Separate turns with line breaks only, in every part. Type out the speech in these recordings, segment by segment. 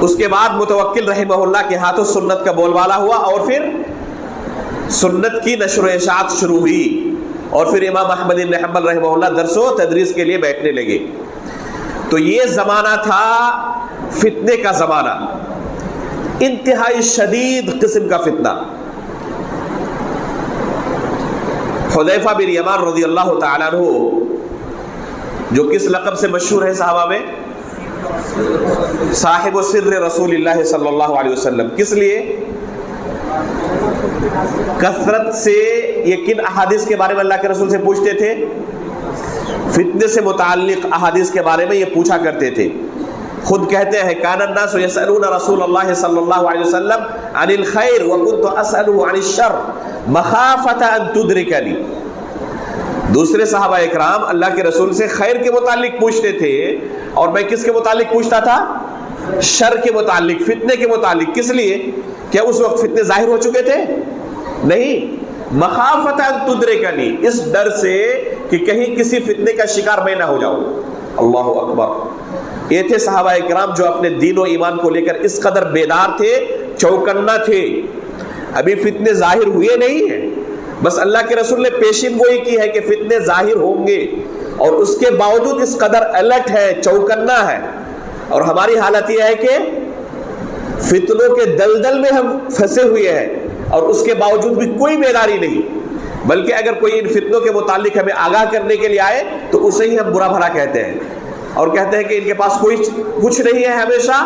اس کے بعد متوکل رحمہ اللہ کے ہاتھوں سنت کا بول بالا ہوا اور پھر سنت کی نشر و اشاعت شروع ہوئی، اور پھر امام احمد بن حنبل رحمہ اللہ درس و تدریس کے لیے بیٹھنے لگے۔ تو یہ زمانہ تھا فتنے کا زمانہ، انتہائی شدید قسم کا فتنہ۔ حذیفہ بن یمان رضی اللہ تعالیٰ عنہ جو کس لقب سے مشہور ہے صحابہ میں؟ صاحب سر رسول اللہ صلی اللہ علیہ وسلم۔ کس لیے؟ کثرت سے یہ کن احادیث کے بارے میں اللہ کے رسول سے پوچھتے تھے؟ فتنے سے متعلق احادیث کے بارے میں یہ پوچھا کرتے تھے۔ خود کہتے ہیں کان الناس یسألون رسول اللہ صلی اللہ علیہ وسلم عن الخیر وکنت اسألہ عن الشر مخافۃ ان تدرکنی۔ دوسرے صحابہ اکرام اللہ کے رسول سے خیر کے متعلق پوچھتے تھے، اور میں کس کے متعلق پوچھتا تھا؟ شر کے متعلق، فتنے کے متعلق۔ کس لیے؟ کیا اس وقت فتنے ظاہر ہو چکے تھے؟ نہیں، مخافۃ ان تدرکنی، اس ڈر سے کہ کہیں کسی فتنے کا شکار میں نہ ہو جاؤں۔ اللہ اکبر۔ یہ تھے صحابہ اکرام جو اپنے دین و ایمان کو لے کر اس قدر بیدار تھے، چوکنا تھے۔ ابھی فتنے ظاہر ہوئے نہیں ہیں، بس اللہ کے رسول نے پیشین گوئی کی ہے کہ فتنے ظاہر ہوں گے، اور اس کے باوجود اس قدر الرٹ ہے، چوکنا ہے۔ اور ہماری حالت یہ ہے کہ فتنوں کے دلدل میں ہم پھنسے ہوئے ہیں، اور اس کے باوجود بھی کوئی بیداری نہیں، بلکہ اگر کوئی ان فتنوں کے متعلق ہمیں آگاہ کرنے کے لیے آئے تو اسے ہی ہم برا بھلا کہتے ہیں، اور کہتے ہیں کہ ان کے پاس کوئی کچھ نہیں ہے، ہمیشہ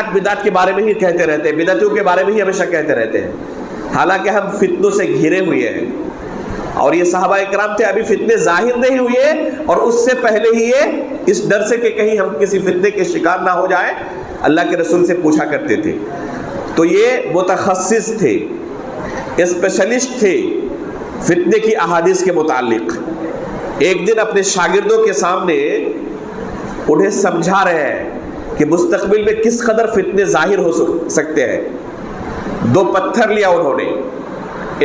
بدعت کے بارے میں ہی کہتے رہتے ہیں، بدعتوں کے بارے میں ہی ہمیشہ کہتے رہتے ہیں، حالانکہ ہم فتنوں سے گھرے ہوئے ہیں۔ اور یہ صحابہ اکرام تھے، ابھی فتنے ظاہر نہیں ہوئے، اور اس سے پہلے ہی یہ اس ڈر سے کہ کہیں ہم کسی فتنے کے شکار نہ ہو جائیں اللہ کے رسول سے پوچھا کرتے تھے۔ تو یہ متخصص تھے، اسپیشلسٹ تھے فتنے کی احادیث کے متعلق۔ ایک دن اپنے شاگردوں کے سامنے انہیں سمجھا رہے ہیں کہ مستقبل میں کس قدر فتنے ظاہر ہو سکتے ہیں۔ دو پتھر لیا انہوں نے،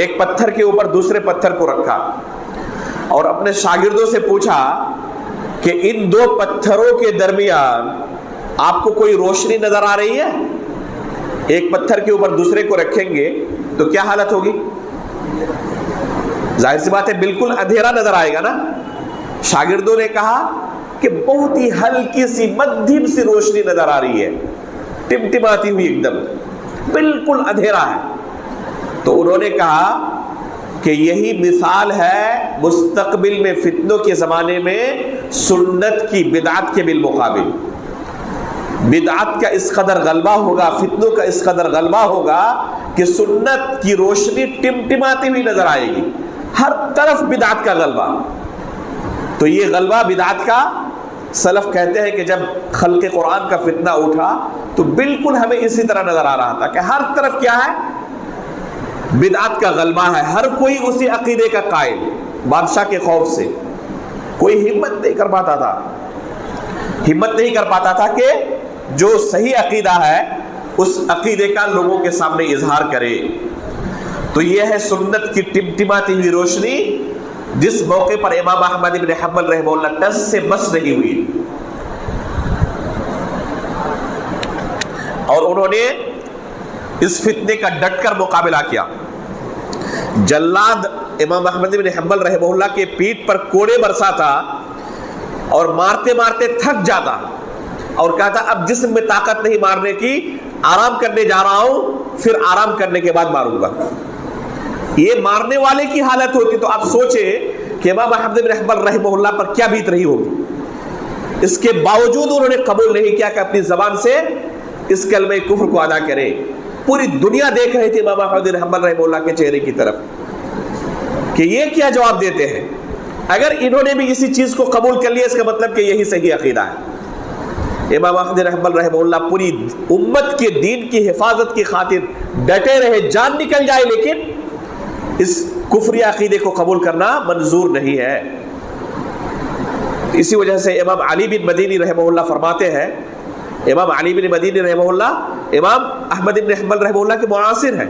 ایک پتھر کے اوپر دوسرے پتھر کو رکھا، اور اپنے شاگردوں سے پوچھا کہ ان دو پتھروں کے درمیان آپ کو کوئی روشنی نظر آ رہی ہے؟ ایک پتھر کے اوپر دوسرے کو رکھیں گے تو کیا حالت ہوگی؟ ظاہر سی بات ہے بالکل اندھیرا نظر آئے گا نا۔ شاگردوں نے کہا کہ بہت ہی ہلکی سی مدھم سی روشنی نظر آ رہی ہے، ٹمٹماتی ہوئی، ایک دم بالکل اندھیرا ہے۔ تو انہوں نے کہا کہ یہی مثال ہے مستقبل میں فتنوں کے زمانے میں سنت کی بدعت کے بالمقابل۔ بدعت کا اس قدر غلبہ ہوگا، فتنوں کا اس قدر غلبہ ہوگا کہ سنت کی روشنی ٹمٹماتی ہوئی نظر آئے گی، ہر طرف بدعت کا غلبہ۔ تو یہ غلبہ بدعت کا، سلف کہتے ہیں کہ جب خلق قرآن کا فتنہ اٹھا تو بالکل ہمیں اسی طرح نظر آ رہا تھا کہ ہر طرف کیا ہے؟ بدعت کا غلبہ ہے، ہر کوئی اسی عقیدے کا قائل، بادشاہ کے خوف سے کوئی ہمت نہیں کر پاتا تھا کہ جو صحیح عقیدہ ہے اس عقیدے کا لوگوں کے سامنے اظہار کرے۔ تو یہ ہے سنت کی ٹمٹماتی ہوئی روشنی، جس موقع پر امام احمد بن حنبل رحمہ اللہ ٹس سے مس نہیں ہوئی، اور انہوں نے اس فتنے کا ڈٹ کر مقابلہ کیا۔ جلاد امام احمد بن حنبل رحمہ اللہ کے پیٹھ پر کوڑے برساتا اور مارتے مارتے تھک جاتا، اور کہتا اب جسم میں طاقت نہیں مارنے کی، آرام کرنے جا رہا ہوں، پھر آرام کرنے کے بعد ماروں گا۔ یہ مارنے والے کی حالت ہوتی تو آپ سوچیں کہ امام احمد بن حنبل رحمہ اللہ پر کیا بیت رہی ہوگی۔ اس کے باوجود انہوں نے قبول نہیں کیا کہ اپنی زبان سے اس کلمہ کفر کو ادا کرے۔ پوری دنیا دیکھ رہی تھی امام احمد بن حنبل رحمہ اللہ کے چہرے کی طرف کہ یہ کیا جواب دیتے ہیں۔ اگر انہوں نے بھی اسی چیز کو قبول کر لیا، اس کا مطلب کہ یہی صحیح عقیدہ ہے۔ امام احمد بن حنبل رحمہ اللہ پوری امت کے دین کی حفاظت کی خاطر ڈٹے رہے، جان نکل جائے، لیکن اس کفری عقیدے کو قبول کرنا منظور نہیں ہے۔ اسی وجہ سے امام علی بن مدینی رحمہ اللہ فرماتے ہیں، امام علی بن مدینی رحمہ اللہ امام احمد بن حنبل رحمہ اللہ کے معاصر ہیں۔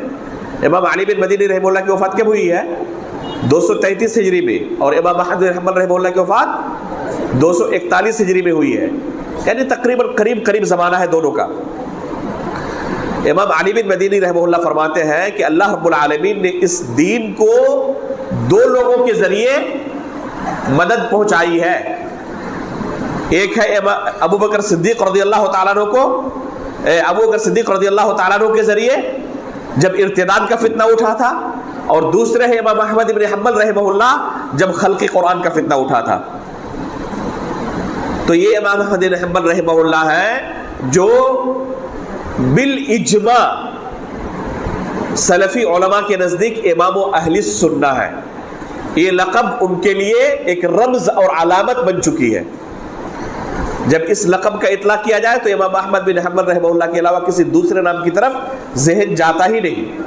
امام علی بن مدینی رحمہ اللہ کی وفات کب ہوئی ہے؟ 233 ہجری میں، اور امام احمد بن حنبل رحمہ اللہ کی وفات 241 ہجری میں ہوئی ہے، یعنی تقریباً قریب زمانہ ہے دونوں کا۔ امام علی بن مدینی رحمہ اللہ فرماتے ہیں کہ اللہ رب العالمین نے اس دین کو دو لوگوں کے ذریعے مدد پہنچائی ہے. ایک ہے ابو بکر صدیق رضی اللہ تعالیٰ عنہ کو، ابو بکر صدیق رضی اللہ تعالیٰ عنہ کے ذریعے جب ارتداد کا فتنہ اٹھا تھا، اور دوسرے ہے امام احمد بن حنبل رحمہ اللہ جب خلق قرآن کا فتنہ اٹھا تھا. تو یہ امام احمد بن حنبل رحمہ اللہ ہے جو بالاجماع سلفی علماء کے نزدیک امام و اہل سنہ ہے. یہ لقب ان کے لیے ایک رمز اور علامت بن چکی ہے. جب اس لقب کا اطلاق کیا جائے تو امام احمد بن حنبل رحمہ اللہ کے علاوہ کسی دوسرے نام کی طرف ذہن جاتا ہی نہیں.